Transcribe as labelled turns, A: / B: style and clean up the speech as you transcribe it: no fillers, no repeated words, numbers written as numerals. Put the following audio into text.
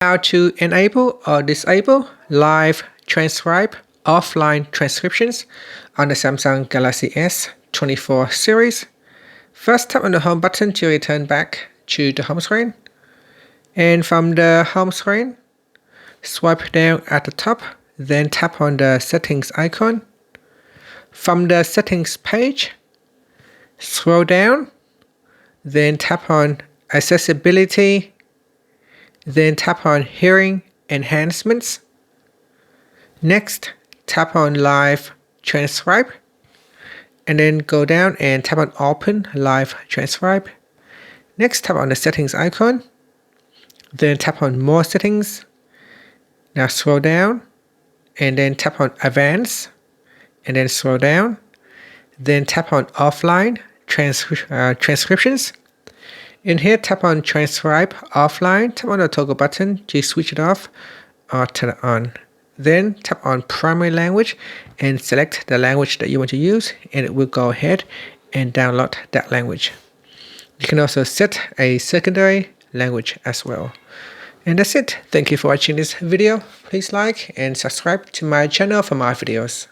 A: How to enable or disable live transcribe offline transcriptions on the Samsung Galaxy S24 series. First, tap on the home button to return back to the home screen. And from the home screen, swipe down at the top, then tap on the settings icon. From the settings page, scroll down, then tap on accessibility, then tap on hearing enhancements. Next, tap on live transcribe, and then go down and tap on open live transcribe. Next, tap on the settings icon, then tap on more settings. Now scroll down and then tap on advanced, and then scroll down, then tap on offline transcriptions. In here, tap on Transcribe Offline, tap on the toggle button to switch it off or turn it on. Then tap on Primary Language and select the language that you want to use, and it will go ahead and download that language. You can also set a secondary language as well. And that's it. Thank you for watching this video. Please like and subscribe to my channel for more videos.